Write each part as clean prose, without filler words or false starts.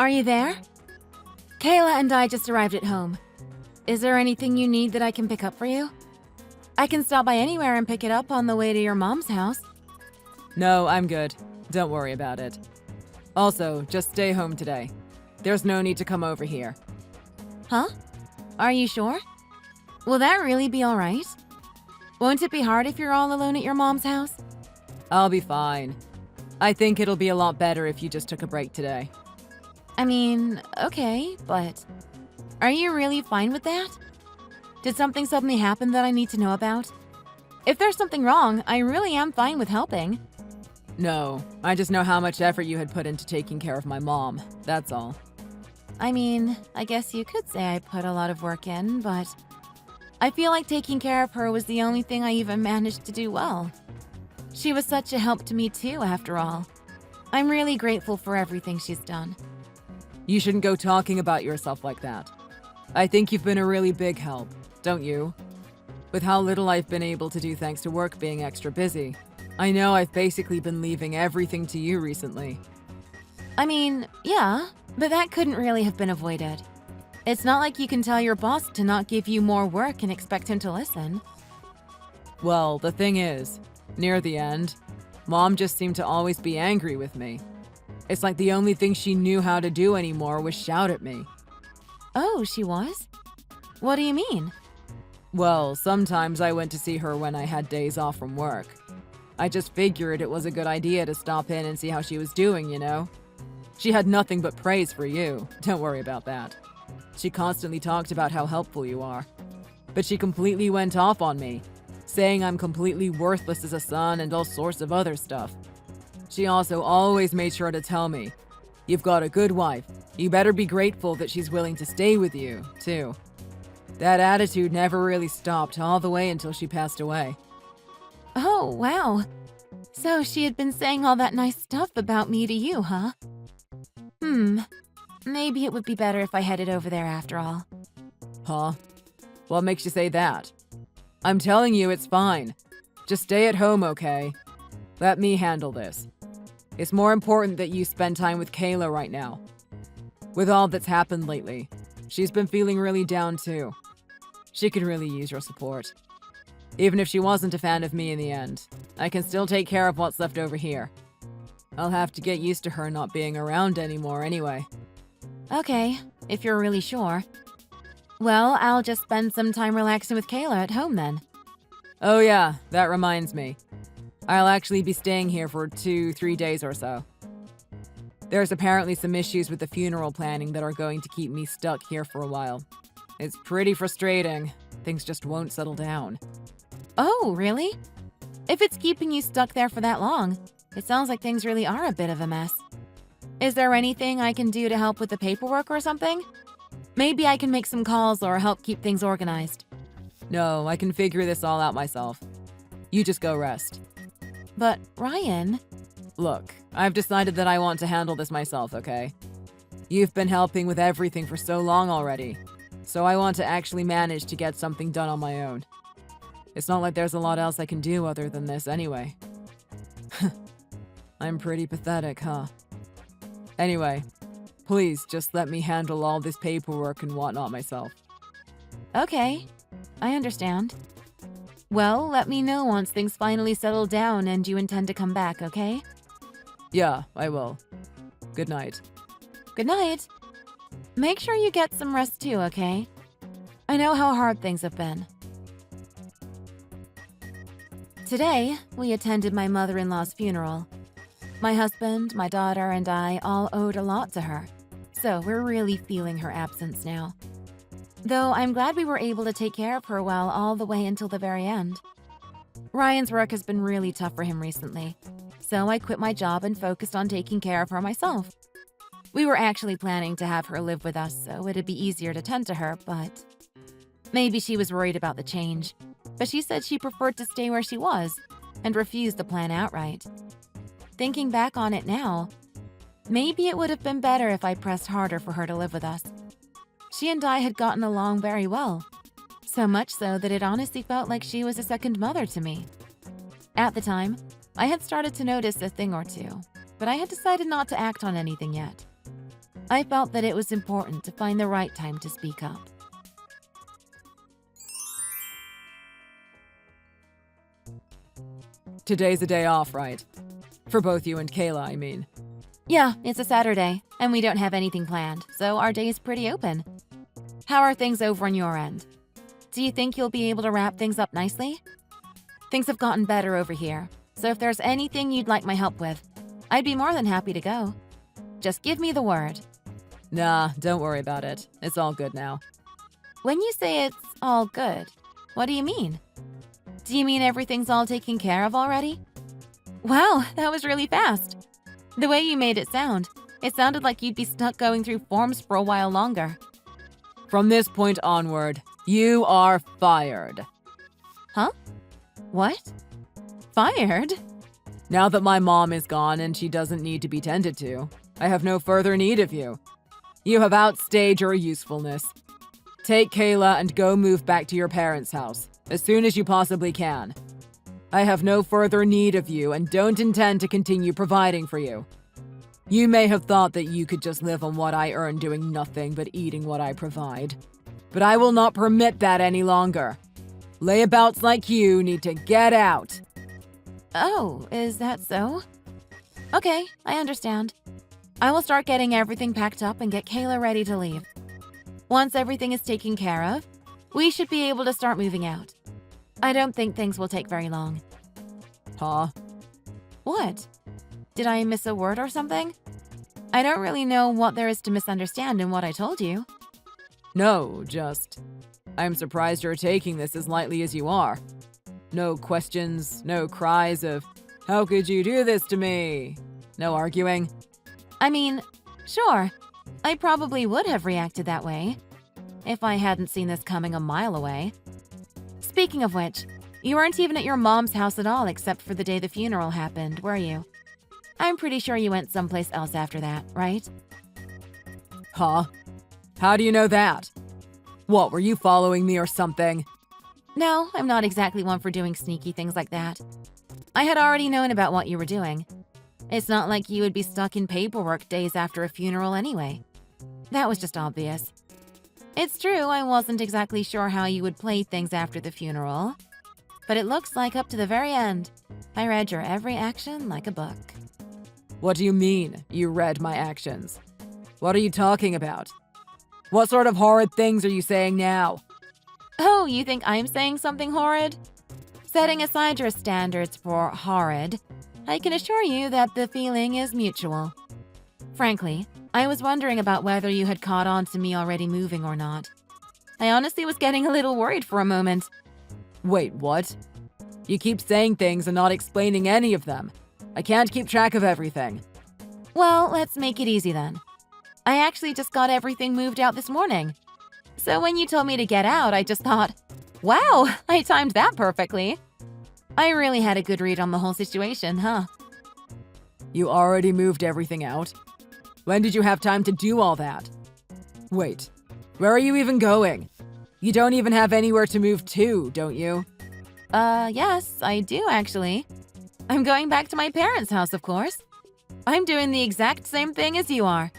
Are you there? Kayla and I just arrived at home. Is there anything you need that I can pick up for you? I can stop by anywhere and pick it up on the way to your mom's house. No, I'm good. Don't worry about it. Also, just stay home today. There's no need to come over here. Huh? Are you sure? Will that really be all right? Won't it be hard if you're all alone at your mom's house? I'll be fine. I think it'll be a lot better if you just took a break today. I mean, okay, but are you really fine with that? Did something suddenly happen that I need to know about? If there's something wrong, I really am fine with helping. No, I just know how much effort you had put into taking care of my mom, that's all. I mean, I guess you could say I put a lot of work in, but I feel like taking care of her was the only thing I even managed to do well. She was such a help to me too, after all. I'm really grateful for everything she's done. You shouldn't go talking about yourself like that. I think you've been a really big help, don't you? With how little I've been able to do thanks to work being extra busy, I know I've basically been leaving everything to you recently. I mean, yeah, but that couldn't really have been avoided. It's not like you can tell your boss to not give you more work and expect him to listen. Well, the thing is, near the end, Mom just seemed to always be angry with me. It's like the only thing she knew how to do anymore was shout at me. Oh, she was? What do you mean? Well, sometimes I went to see her when I had days off from work. I just figured it was a good idea to stop in and see how she was doing, you know? She had nothing but praise for you, don't worry about that. She constantly talked about how helpful you are. But she completely went off on me, saying I'm completely worthless as a son and all sorts of other stuff. She also always made sure to tell me, "You've got a good wife. You better be grateful that she's willing to stay with you, too." That attitude never really stopped all the way until she passed away. Oh, wow. So she had been saying all that nice stuff about me to you, huh? Maybe it would be better if I headed over there after all. Huh? What makes you say that? I'm telling you it's fine. Just stay at home, okay? Let me handle this. It's more important that you spend time with Kayla right now. With all that's happened lately, she's been feeling really down too. She could really use your support. Even if she wasn't a fan of me in the end, I can still take care of what's left over here. I'll have to get used to her not being around anymore anyway. Okay, if you're really sure. Well, I'll just spend some time relaxing with Kayla at home then. Oh yeah, that reminds me. I'll actually be staying here for 2-3 days or so. There's apparently some issues with the funeral planning that are going to keep me stuck here for a while. It's pretty frustrating. Things just won't settle down. Oh, really? If it's keeping you stuck there for that long, it sounds like things really are a bit of a mess. Is there anything I can do to help with the paperwork or something? Maybe I can make some calls or help keep things organized. No, I can figure this all out myself. You just go rest. But, Ryan… Look, I've decided that I want to handle this myself, okay? You've been helping with everything for so long already, so I want to actually manage to get something done on my own. It's not like there's a lot else I can do other than this anyway. I'm pretty pathetic, huh? Anyway, please just let me handle all this paperwork and whatnot myself. Okay, I understand. Well, let me know once things finally settle down and you intend to come back, okay? Yeah, I will. Good night. Good night. Make sure you get some rest too, okay? I know how hard things have been. Today, we attended my mother-in-law's funeral. My husband, my daughter, and I all owed a lot to her, so we're really feeling her absence now. Though I'm glad we were able to take care of her well all the way until the very end. Ryan's work has been really tough for him recently, so I quit my job and focused on taking care of her myself. We were actually planning to have her live with us so it'd be easier to tend to her, but maybe she was worried about the change. But she said she preferred to stay where she was and refused the plan outright. Thinking back on it now, maybe it would have been better if I pressed harder for her to live with us. She and I had gotten along very well, so much so that it honestly felt like she was a second mother to me. At the time, I had started to notice a thing or two, but I had decided not to act on anything yet. I felt that it was important to find the right time to speak up. Today's a day off, right? For both you and Kayla, I mean. Yeah, it's a Saturday, and we don't have anything planned, so our day is pretty open. How are things over on your end? Do you think you'll be able to wrap things up nicely? Things have gotten better over here, so if there's anything you'd like my help with, I'd be more than happy to go. Just give me the word. Nah, don't worry about it. It's all good now. When you say it's all good, what do you mean? Do you mean everything's all taken care of already? Wow, that was really fast. The way you made it sounded like you'd be stuck going through forms for a while longer. From this point onward, you are fired. Huh? What? Fired? Now that my mom is gone and she doesn't need to be tended to, I have no further need of you. You have outstayed your usefulness. Take Kayla and go move back to your parents' house as soon as you possibly can. I have no further need of you and don't intend to continue providing for you. You may have thought that you could just live on what I earn doing nothing but eating what I provide. But I will not permit that any longer. Layabouts like you need to get out. Oh, is that so? Okay, I understand. I will start getting everything packed up and get Kayla ready to leave. Once everything is taken care of, we should be able to start moving out. I don't think things will take very long. Huh? What? Did I miss a word or something? I don't really know what there is to misunderstand in what I told you. No, just... I'm surprised you're taking this as lightly as you are. No questions, no cries of, "How could you do this to me?" No arguing. I mean, sure, I probably would have reacted that way if I hadn't seen this coming a mile away. Speaking of which, you weren't even at your mom's house at all except for the day the funeral happened, were you? I'm pretty sure you went someplace else after that, right? Huh? How do you know that? What, were you following me or something? No, I'm not exactly one for doing sneaky things like that. I had already known about what you were doing. It's not like you would be stuck in paperwork days after a funeral anyway. That was just obvious. It's true, I wasn't exactly sure how you would play things after the funeral, but it looks like up to the very end, I read your every action like a book. What do you mean, you read my actions? What are you talking about? What sort of horrid things are you saying now? Oh, you think I'm saying something horrid? Setting aside your standards for horrid, I can assure you that the feeling is mutual. Frankly, I was wondering about whether you had caught on to me already moving or not. I honestly was getting a little worried for a moment. Wait, what? You keep saying things and not explaining any of them. I can't keep track of everything. Well, let's make it easy then. I actually just got everything moved out this morning. So when you told me to get out, I just thought, wow, I timed that perfectly. I really had a good read on the whole situation, huh? You already moved everything out? When did you have time to do all that? Wait, where are you even going? You don't even have anywhere to move to, don't you? Yes, I do actually. I'm going back to my parents' house, of course. I'm doing the exact same thing as you are.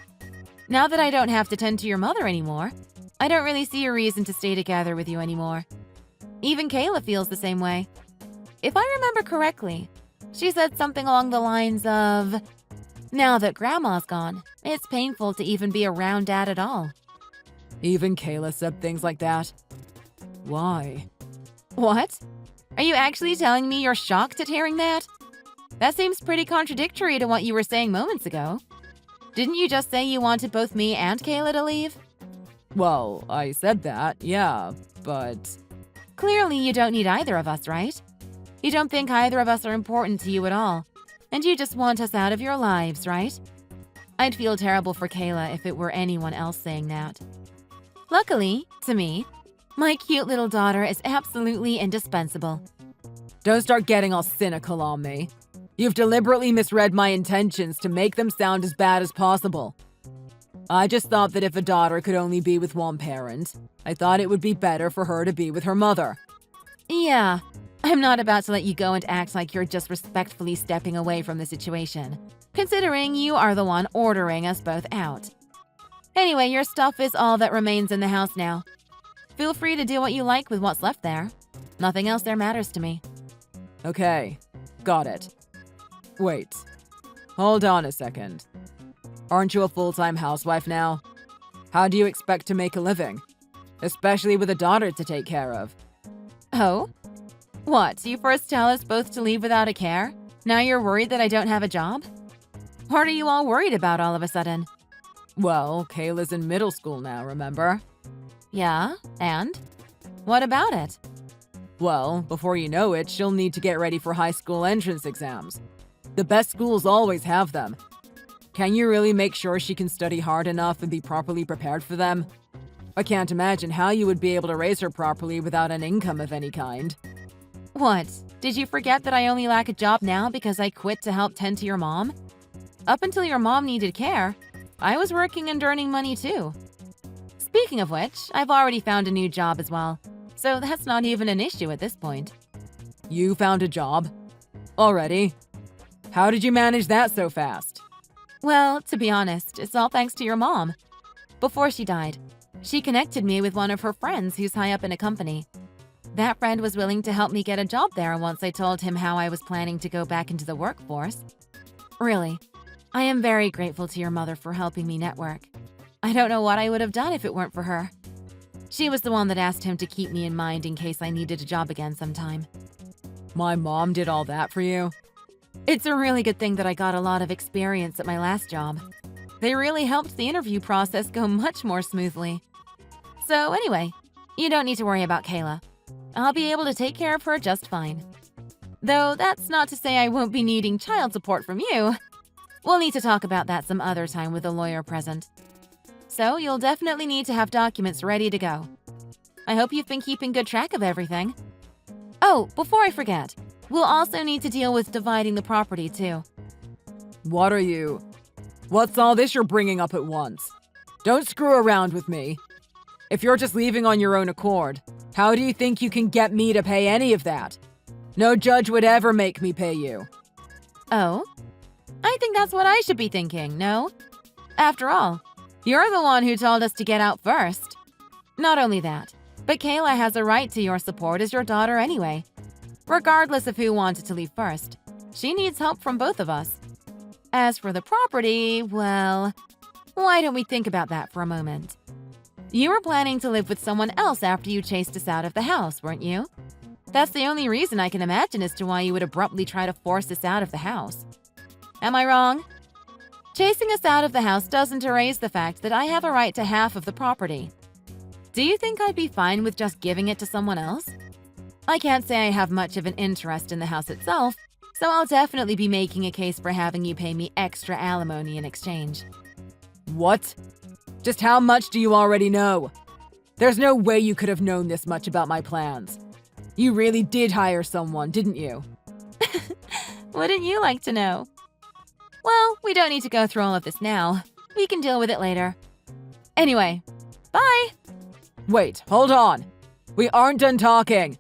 Now that I don't have to tend to your mother anymore, I don't really see a reason to stay together with you anymore. Even Kayla feels the same way. If I remember correctly, she said something along the lines of, "Now that Grandma's gone, it's painful to even be around Dad at all." Even Kayla said things like that. Why? What? Are you actually telling me you're shocked at hearing that? That seems pretty contradictory to what you were saying moments ago. Didn't you just say you wanted both me and Kayla to leave? Well, I said that, yeah, but... Clearly you don't need either of us, right? You don't think either of us are important to you at all, and you just want us out of your lives, right? I'd feel terrible for Kayla if it were anyone else saying that. Luckily, to me, my cute little daughter is absolutely indispensable. Don't start getting all cynical on me. You've deliberately misread my intentions to make them sound as bad as possible. I just thought that if a daughter could only be with one parent, I thought it would be better for her to be with her mother. Yeah, I'm not about to let you go and act like you're just respectfully stepping away from the situation, considering you are the one ordering us both out. Anyway, your stuff is all that remains in the house now. Feel free to do what you like with what's left there. Nothing else there matters to me. Okay, got it. Wait, hold on a second. Aren't you a full-time housewife now? How do you expect to make a living? Especially with a daughter to take care of. Oh? What, you first tell us both to leave without a care? Now you're worried that I don't have a job? What are you all worried about all of a sudden? Well, Kayla's in middle school now, remember? Yeah, and? What about it? Well, before you know it, she'll need to get ready for high school entrance exams. The best schools always have them. Can you really make sure she can study hard enough and be properly prepared for them? I can't imagine how you would be able to raise her properly without an income of any kind. What? Did you forget that I only lack a job now because I quit to help tend to your mom? Up until your mom needed care, I was working and earning money too. Speaking of which, I've already found a new job as well, so that's not even an issue at this point. You found a job? Already? How did you manage that so fast? Well, to be honest, it's all thanks to your mom. Before she died, she connected me with one of her friends who's high up in a company. That friend was willing to help me get a job there once I told him how I was planning to go back into the workforce. Really, I am very grateful to your mother for helping me network. I don't know what I would have done if it weren't for her. She was the one that asked him to keep me in mind in case I needed a job again sometime. My mom did all that for you? It's a really good thing that I got a lot of experience at my last job. They really helped the interview process go much more smoothly. So anyway, you don't need to worry about Kayla. I'll be able to take care of her just fine. Though that's not to say I won't be needing child support from you. We'll need to talk about that some other time with a lawyer present. So you'll definitely need to have documents ready to go. I hope you've been keeping good track of everything. Oh, before I forget, we'll also need to deal with dividing the property too. What's all this you're bringing up at once? Don't screw around with me. If you're just leaving on your own accord, how do you think you can get me to pay any of that? No judge would ever make me pay you. Oh? I think that's what I should be thinking, no? After all, you're the one who told us to get out first. Not only that, but Kayla has a right to your support as your daughter anyway. Regardless of who wanted to leave first, she needs help from both of us. As for the property, well, why don't we think about that for a moment? You were planning to live with someone else after you chased us out of the house, weren't you? That's the only reason I can imagine as to why you would abruptly try to force us out of the house. Am I wrong? Chasing us out of the house doesn't erase the fact that I have a right to half of the property. Do you think I'd be fine with just giving it to someone else? I can't say I have much of an interest in the house itself, so I'll definitely be making a case for having you pay me extra alimony in exchange. What? Just how much do you already know? There's no way you could have known this much about my plans. You really did hire someone, didn't you? Wouldn't you like to know? Well, we don't need to go through all of this now. We can deal with it later. Anyway, bye! Wait, hold on. We aren't done talking.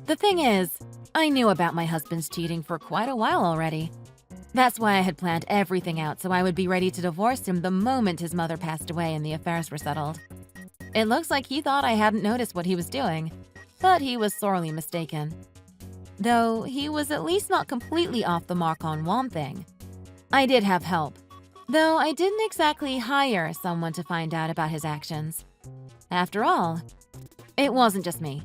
The thing is, I knew about my husband's cheating for quite a while already. That's why I had planned everything out so I would be ready to divorce him the moment his mother passed away and the affairs were settled. It looks like he thought I hadn't noticed what he was doing, but he was sorely mistaken. Though he was at least not completely off the mark on one thing. I did have help, though I didn't exactly hire someone to find out about his actions. After all, it wasn't just me.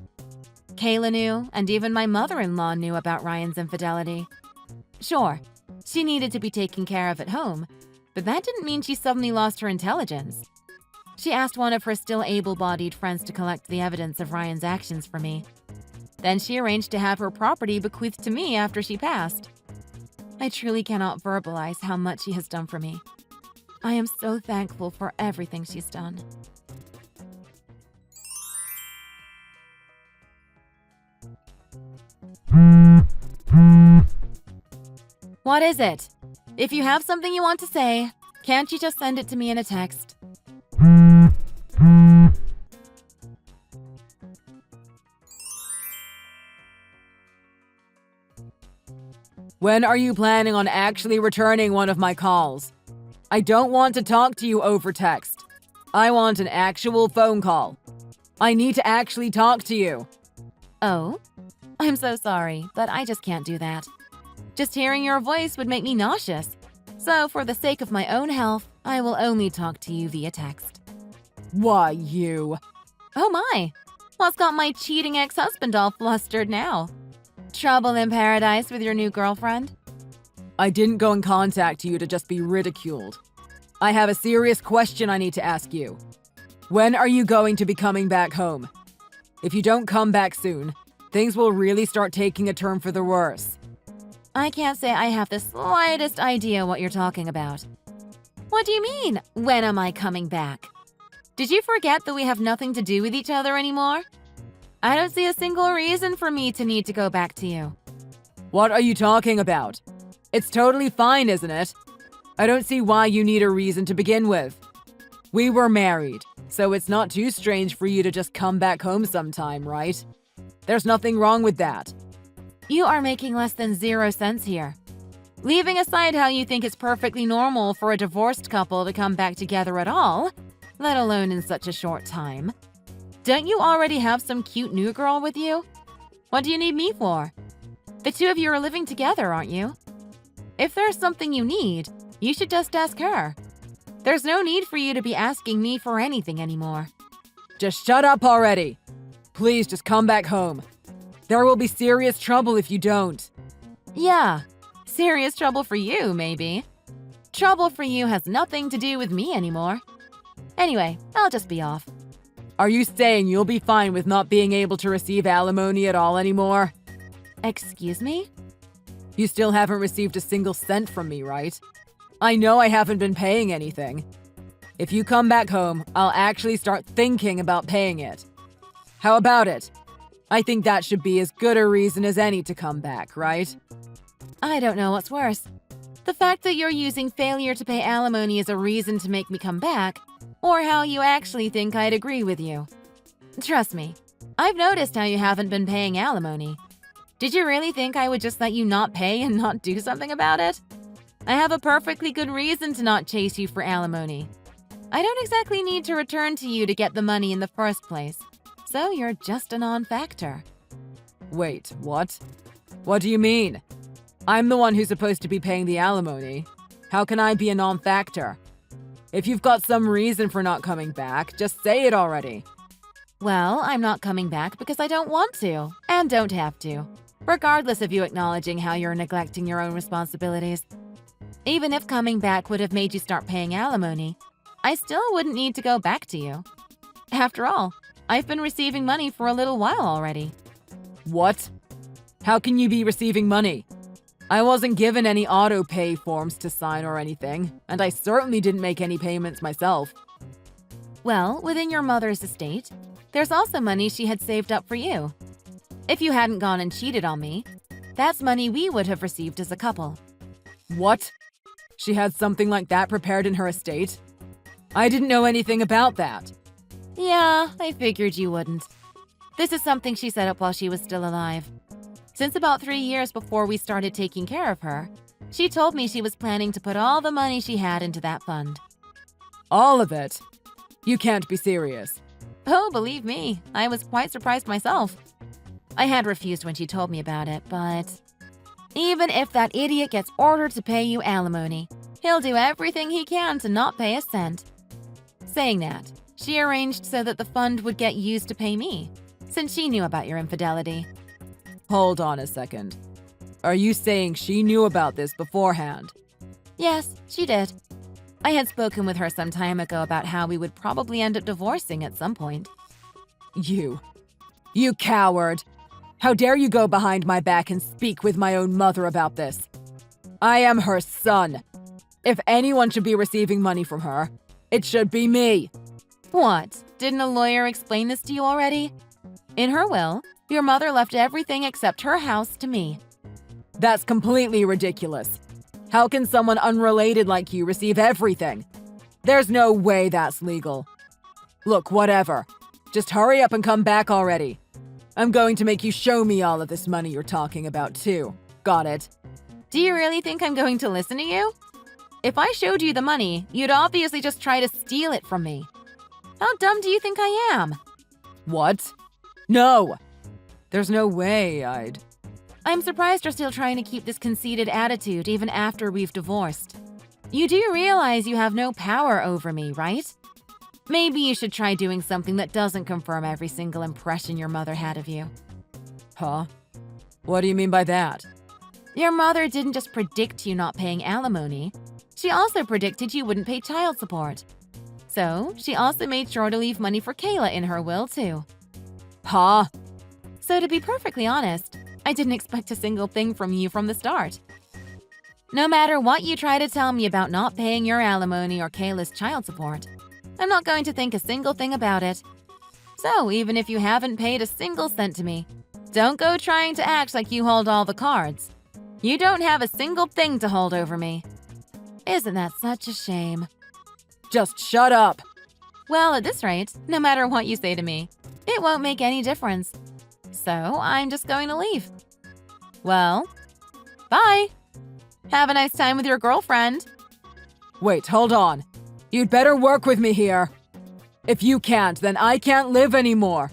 Kayla knew, and even my mother-in-law knew about Ryan's infidelity. Sure, she needed to be taken care of at home, but that didn't mean she suddenly lost her intelligence. She asked one of her still able-bodied friends to collect the evidence of Ryan's actions for me. Then she arranged to have her property bequeathed to me after she passed. I truly cannot verbalize how much she has done for me. I am so thankful for everything she's done. What is it? If you have something you want to say, can't you just send it to me in a text? When are you planning on actually returning one of my calls? I don't want to talk to you over text. I want an actual phone call. I need to actually talk to you. Oh? I'm so sorry, but I just can't do that. Just hearing your voice would make me nauseous. So, for the sake of my own health, I will only talk to you via text. Why, you? Oh my! What's got my cheating ex-husband all flustered now? Trouble in paradise with your new girlfriend? I didn't go and contact you to just be ridiculed. I have a serious question I need to ask you. When are you going to be coming back home? If you don't come back soon, things will really start taking a turn for the worse. I can't say I have the slightest idea what you're talking about. What do you mean, when am I coming back? Did you forget that we have nothing to do with each other anymore? I don't see a single reason for me to need to go back to you. What are you talking about? It's totally fine, isn't it? I don't see why you need a reason to begin with. We were married, so it's not too strange for you to just come back home sometime, right? There's nothing wrong with that. You are making less than 0 sense here. Leaving aside how you think it's perfectly normal for a divorced couple to come back together at all, let alone in such a short time. Don't you already have some cute new girl with you? What do you need me for? The two of you are living together, aren't you? If there's something you need, you should just ask her. There's no need for you to be asking me for anything anymore. Just shut up already. Please just come back home. There will be serious trouble if you don't. Yeah, serious trouble for you, maybe. Trouble for you has nothing to do with me anymore. Anyway, I'll just be off. Are you saying you'll be fine with not being able to receive alimony at all anymore? Excuse me? You still haven't received a single cent from me, right? I know I haven't been paying anything. If you come back home, I'll actually start thinking about paying it. How about it? I think that should be as good a reason as any to come back, right? I don't know what's worse. The fact that you're using failure to pay alimony as a reason to make me come back, or how you actually think I'd agree with you. Trust me, I've noticed how you haven't been paying alimony. Did you really think I would just let you not pay and not do something about it? I have a perfectly good reason to not chase you for alimony. I don't exactly need to return to you to get the money in the first place, so you're just a non-factor. Wait, what? What do you mean? I'm the one who's supposed to be paying the alimony. How can I be a non-factor? If you've got some reason for not coming back, just say it already. Well, I'm not coming back because I don't want to, and don't have to, regardless of you acknowledging how you're neglecting your own responsibilities. Even if coming back would have made you start paying alimony, I still wouldn't need to go back to you. After all, I've been receiving money for a little while already. What? How can you be receiving money? I wasn't given any auto-pay forms to sign or anything, and I certainly didn't make any payments myself. Well, within your mother's estate, there's also money she had saved up for you. If you hadn't gone and cheated on me, that's money we would have received as a couple. What? She had something like that prepared in her estate? I didn't know anything about that. Yeah, I figured you wouldn't. This is something she set up while she was still alive. Since about 3 years before we started taking care of her, she told me she was planning to put all the money she had into that fund. All of it? You can't be serious. Oh, believe me, I was quite surprised myself. I had refused when she told me about it, but even if that idiot gets ordered to pay you alimony, he'll do everything he can to not pay a cent. Saying that, she arranged so that the fund would get used to pay me, since she knew about your infidelity. Hold on a second. Are you saying she knew about this beforehand? Yes, she did. I had spoken with her some time ago about how we would probably end up divorcing at some point. You coward! How dare you go behind my back and speak with my own mother about this? I am her son. If anyone should be receiving money from her, it should be me. What? Didn't a lawyer explain this to you already? In her will, your mother left everything except her house to me. That's completely ridiculous. How can someone unrelated like you receive everything? There's no way that's legal. Look, whatever. Just hurry up and come back already. I'm going to make you show me all of this money you're talking about, too. Got it? Do you really think I'm going to listen to you? If I showed you the money, you'd obviously just try to steal it from me. How dumb do you think I am? What? No! There's no way I'd... I'm surprised you're still trying to keep this conceited attitude even after we've divorced. You do realize you have no power over me, right? Maybe you should try doing something that doesn't confirm every single impression your mother had of you. Huh? What do you mean by that? Your mother didn't just predict you not paying alimony. She also predicted you wouldn't pay child support. So, she also made sure to leave money for Kayla in her will, too. Huh? So to be perfectly honest, I didn't expect a single thing from you from the start. No matter what you try to tell me about not paying your alimony or Kayla's child support, I'm not going to think a single thing about it. So even if you haven't paid a single cent to me, don't go trying to act like you hold all the cards. You don't have a single thing to hold over me. Isn't that such a shame? Just shut up! Well, at this rate, no matter what you say to me, it won't make any difference. So I'm just going to leave. Well, bye. Have a nice time with your girlfriend. Wait, hold on. You'd better work with me here. If you can't, then I can't live anymore.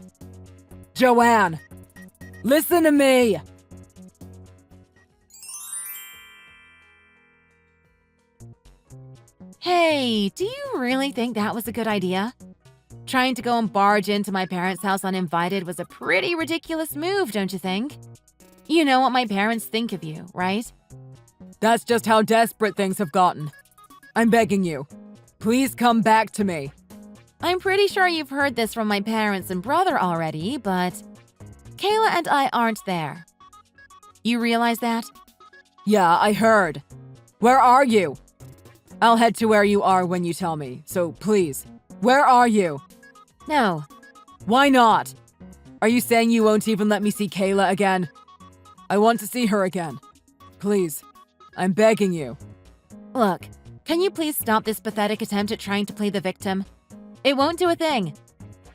Joanne, listen to me! Hey, do you really think that was a good idea? Trying to go and barge into my parents' house uninvited was a pretty ridiculous move, don't you think? You know what my parents think of you, right? That's just how desperate things have gotten. I'm begging you. Please come back to me. I'm pretty sure you've heard this from my parents and brother already, but Kayla and I aren't there. You realize that? Yeah, I heard. Where are you? I'll head to where you are when you tell me, so please, where are you? No. Why not? Are you saying you won't even let me see Kayla again? I want to see her again. Please, I'm begging you. Look, can you please stop this pathetic attempt at trying to play the victim? It won't do a thing.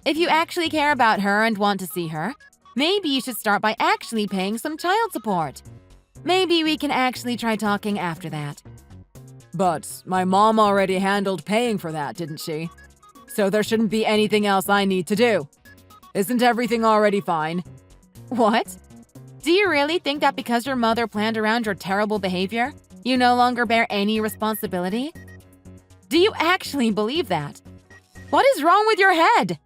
If you actually care about her and want to see her, maybe you should start by actually paying some child support. Maybe we can actually try talking after that. But my mom already handled paying for that, didn't she? So there shouldn't be anything else I need to do. Isn't everything already fine? What? Do you really think that because your mother planned around your terrible behavior, you no longer bear any responsibility? Do you actually believe that? What is wrong with your head?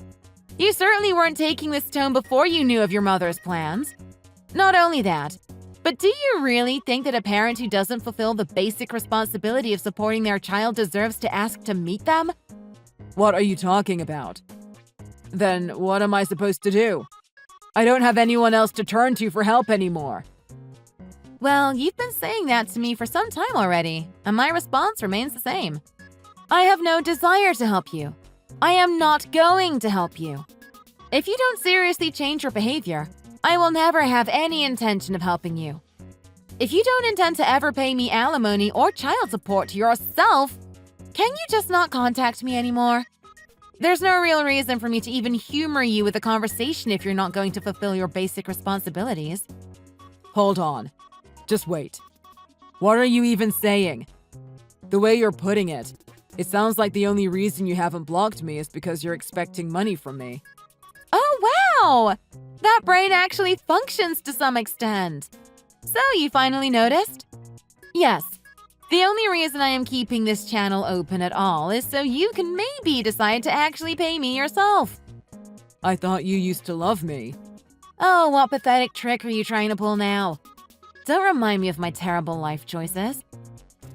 You certainly weren't taking this tone before you knew of your mother's plans. Not only that, but do you really think that a parent who doesn't fulfill the basic responsibility of supporting their child deserves to ask to meet them? What are you talking about? Then what am I supposed to do? I don't have anyone else to turn to for help anymore. Well, you've been saying that to me for some time already, and my response remains the same. I have no desire to help you. I am not going to help you. If you don't seriously change your behavior, I will never have any intention of helping you. If you don't intend to ever pay me alimony or child support yourself, can you just not contact me anymore? There's no real reason for me to even humor you with a conversation if you're not going to fulfill your basic responsibilities. Hold on. Just wait. What are you even saying? The way you're putting it, it sounds like the only reason you haven't blocked me is because you're expecting money from me. Oh, wow! That brain actually functions to some extent. So, you finally noticed? Yes. The only reason I am keeping this channel open at all is so you can maybe decide to actually pay me yourself. I thought you used to love me. Oh, what pathetic trick are you trying to pull now? Don't remind me of my terrible life choices.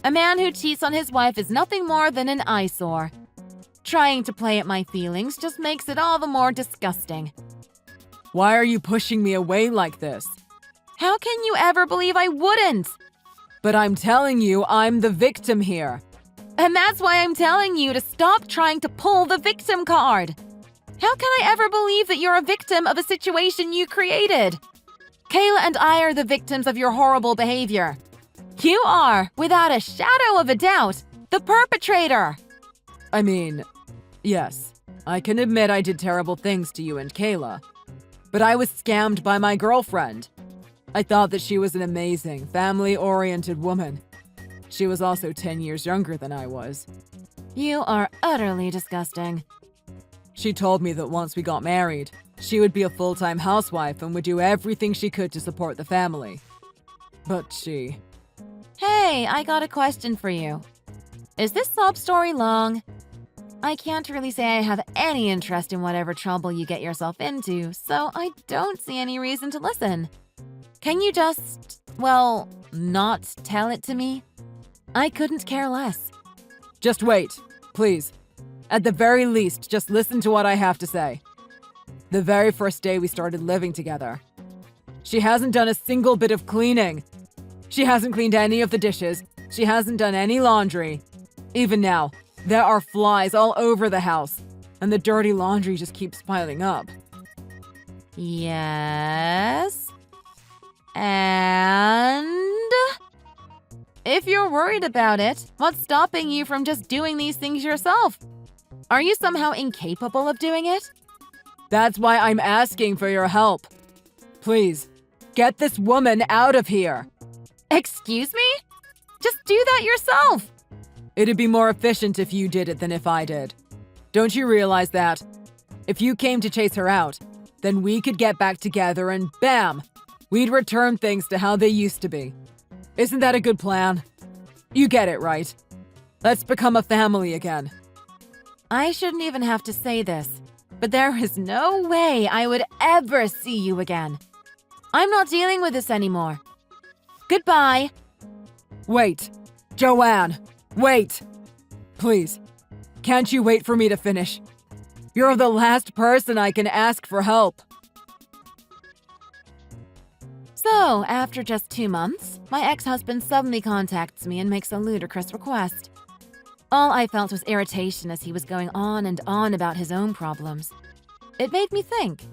A man who cheats on his wife is nothing more than an eyesore. Trying to play at my feelings just makes it all the more disgusting. Why are you pushing me away like this? How can you ever believe I wouldn't? But I'm telling you, I'm the victim here. And that's why I'm telling you to stop trying to pull the victim card. How can I ever believe that you're a victim of a situation you created? Kayla and I are the victims of your horrible behavior. You are, without a shadow of a doubt, the perpetrator. I mean, yes, I can admit I did terrible things to you and Kayla. But I was scammed by my girlfriend. I thought that she was an amazing, family-oriented woman. She was also 10 years younger than I was. You are utterly disgusting. She told me that once we got married, she would be a full-time housewife and would do everything she could to support the family. But she... Hey, I got a question for you. Is this sob story long? I can't really say I have any interest in whatever trouble you get yourself into, so I don't see any reason to listen. Can you just, well, not tell it to me? I couldn't care less. Just wait, please. At the very least, just listen to what I have to say. The very first day we started living together, she hasn't done a single bit of cleaning. She hasn't cleaned any of the dishes. She hasn't done any laundry. Even now, there are flies all over the house, and the dirty laundry just keeps piling up. Yes? And? If you're worried about it, what's stopping you from just doing these things yourself? Are you somehow incapable of doing it? That's why I'm asking for your help. Please, get this woman out of here. Excuse me? Just do that yourself. It'd be more efficient if you did it than if I did. Don't you realize that? If you came to chase her out, then we could get back together and bam! We'd return things to how they used to be. Isn't that a good plan? You get it, right? Let's become a family again. I shouldn't even have to say this, but there is no way I would ever see you again. I'm not dealing with this anymore. Goodbye. Wait. Joanne, wait. Please, can't you wait for me to finish? You're the last person I can ask for help. So, after just 2 months, my ex-husband suddenly contacts me and makes a ludicrous request. All I felt was irritation as he was going on and on about his own problems. It made me think,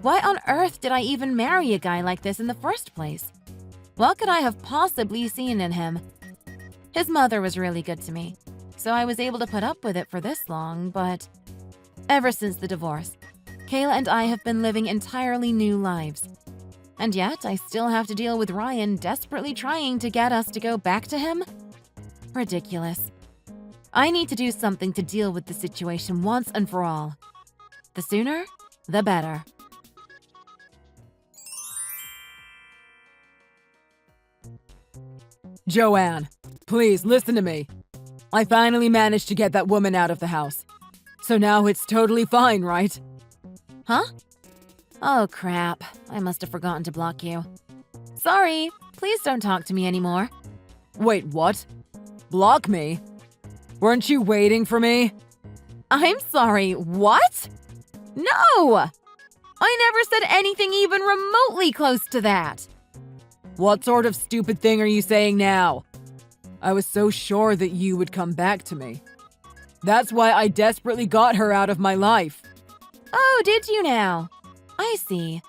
why on earth did I even marry a guy like this in the first place? What could I have possibly seen in him? His mother was really good to me, so I was able to put up with it for this long, but ever since the divorce, Kayla and I have been living entirely new lives. And yet, I still have to deal with Ryan desperately trying to get us to go back to him? Ridiculous. I need to do something to deal with the situation once and for all. The sooner, the better. Joanne, please listen to me. I finally managed to get that woman out of the house. So now it's totally fine, right? Huh? Oh crap, I must have forgotten to block you. Sorry, please don't talk to me anymore. Wait, what? Block me? Weren't you waiting for me? I'm sorry, what? No! I never said anything even remotely close to that. What sort of stupid thing are you saying now? I was so sure that you would come back to me. That's why I desperately got her out of my life. Oh, did you now? I see.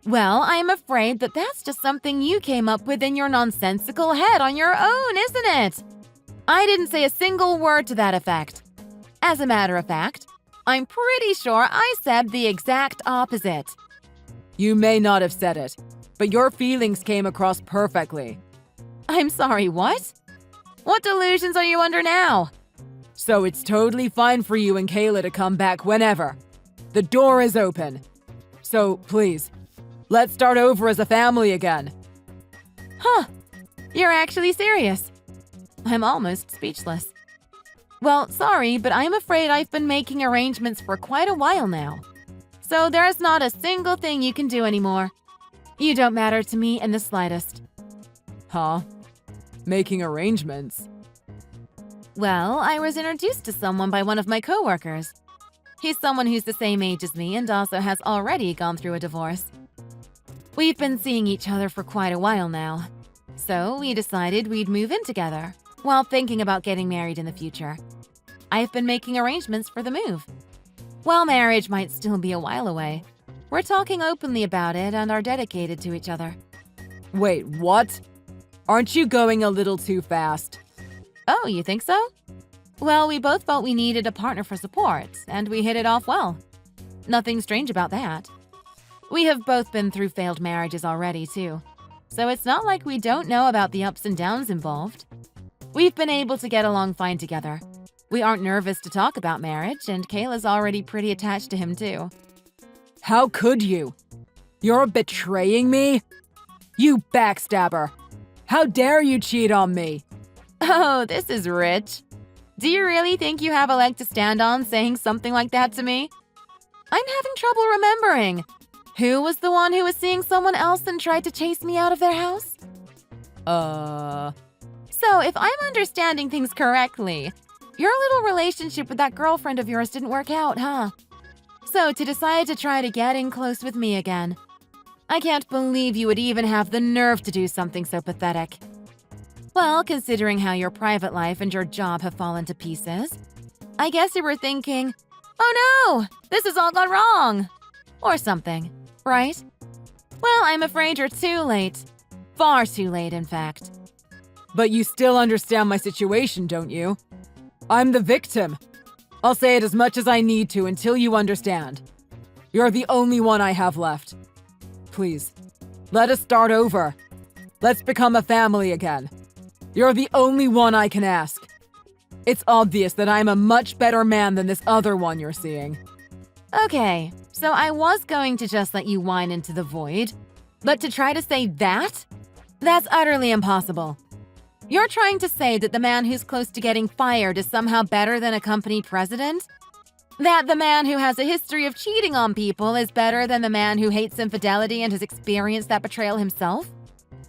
Well, I'm afraid that that's just something you came up with in your nonsensical head on your own, isn't it? I didn't say a single word to that effect. As a matter of fact, I'm pretty sure I said the exact opposite. You may not have said it, but your feelings came across perfectly. I'm sorry, what? What delusions are you under now? So it's totally fine for you and Kayla to come back whenever. The door is open. So please, let's start over as a family again. Huh, you're actually serious. I'm almost speechless. Well, sorry, but I'm afraid I've been making arrangements for quite a while now. So there's not a single thing you can do anymore. You don't matter to me in the slightest. Huh? Making arrangements? Well, I was introduced to someone by one of my coworkers. He's someone who's the same age as me and also has already gone through a divorce. We've been seeing each other for quite a while now. So we decided we'd move in together, while thinking about getting married in the future. I've been making arrangements for the move. While marriage might still be a while away, we're talking openly about it and are dedicated to each other. Wait, what? Aren't you going a little too fast? Oh, you think so? Well, we both felt we needed a partner for support, and we hit it off well. Nothing strange about that. We have both been through failed marriages already, too. So it's not like we don't know about the ups and downs involved. We've been able to get along fine together. We aren't nervous to talk about marriage, and Kayla's already pretty attached to him too. How could you? You're betraying me? You backstabber! How dare you cheat on me? Oh, this is rich. Do you really think you have a leg to stand on saying something like that to me? I'm having trouble remembering. Who was the one who was seeing someone else and tried to chase me out of their house? So, if I'm understanding things correctly, your little relationship with that girlfriend of yours didn't work out, huh? So, to decide to try to get in close with me again. I can't believe you would even have the nerve to do something so pathetic. Well, considering how your private life and your job have fallen to pieces, I guess you were thinking, oh no, this has all gone wrong. Or something, right? Well, I'm afraid you're too late. Far too late, in fact. But you still understand my situation, don't you? I'm the victim. I'll say it as much as I need to until you understand. You're the only one I have left. Please, let us start over. Let's become a family again. You're the only one I can ask. It's obvious that I'm a much better man than this other one you're seeing. Okay, so I was going to just let you whine into the void, but to try to say that? That's utterly impossible. You're trying to say that the man who's close to getting fired is somehow better than a company president? That the man who has a history of cheating on people is better than the man who hates infidelity and has experienced that betrayal himself?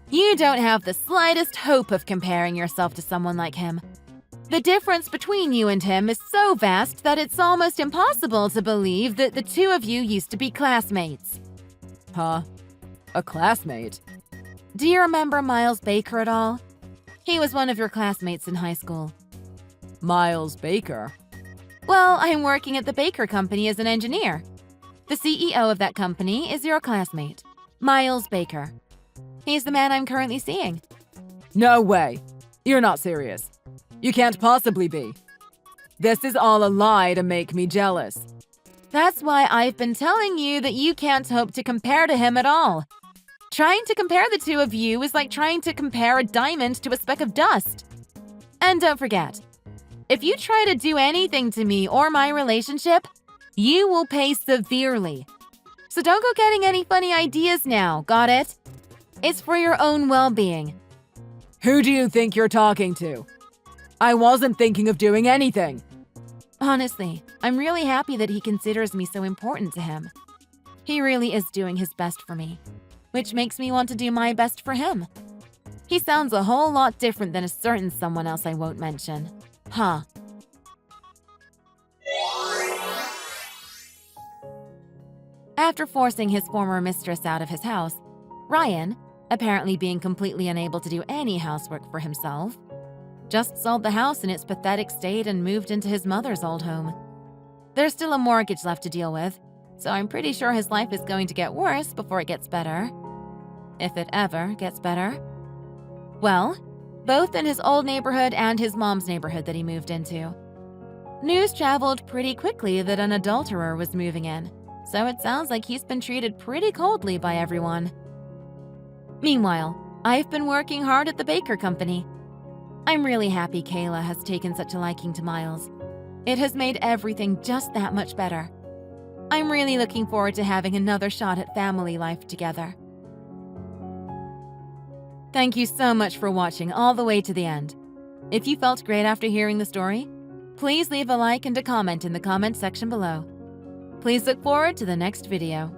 You don't have the slightest hope of comparing yourself to someone like him. The difference between you and him is so vast that it's almost impossible to believe that the two of you used to be classmates. Huh? A classmate? Do you remember Miles Baker at all? He was one of your classmates in high school. Miles Baker? Well, I'm working at the Baker Company as an engineer. The CEO of that company is your classmate, Miles Baker. He's the man I'm currently seeing. No way. You're not serious. You can't possibly be. This is all a lie to make me jealous. That's why I've been telling you that you can't hope to compare to him at all. Trying to compare the two of you is like trying to compare a diamond to a speck of dust. And don't forget, if you try to do anything to me or my relationship, you will pay severely. So don't go getting any funny ideas now, got it? It's for your own well-being. Who do you think you're talking to? I wasn't thinking of doing anything. Honestly, I'm really happy that he considers me so important to him. He really is doing his best for me, which makes me want to do my best for him. He sounds a whole lot different than a certain someone else I won't mention. Huh. After forcing his former mistress out of his house, Ryan, apparently being completely unable to do any housework for himself, just sold the house in its pathetic state and moved into his mother's old home. There's still a mortgage left to deal with, so I'm pretty sure his life is going to get worse before it gets better. If it ever gets better. Well, both in his old neighborhood and his mom's neighborhood that he moved into. News traveled pretty quickly that an adulterer was moving in, so it sounds like he's been treated pretty coldly by everyone. Meanwhile, I've been working hard at the Baker Company. I'm really happy Kayla has taken such a liking to Miles. It has made everything just that much better. I'm really looking forward to having another shot at family life together. Thank you so much for watching all the way to the end. If you felt great after hearing the story, please leave a like and a comment in the comment section below. Please look forward to the next video.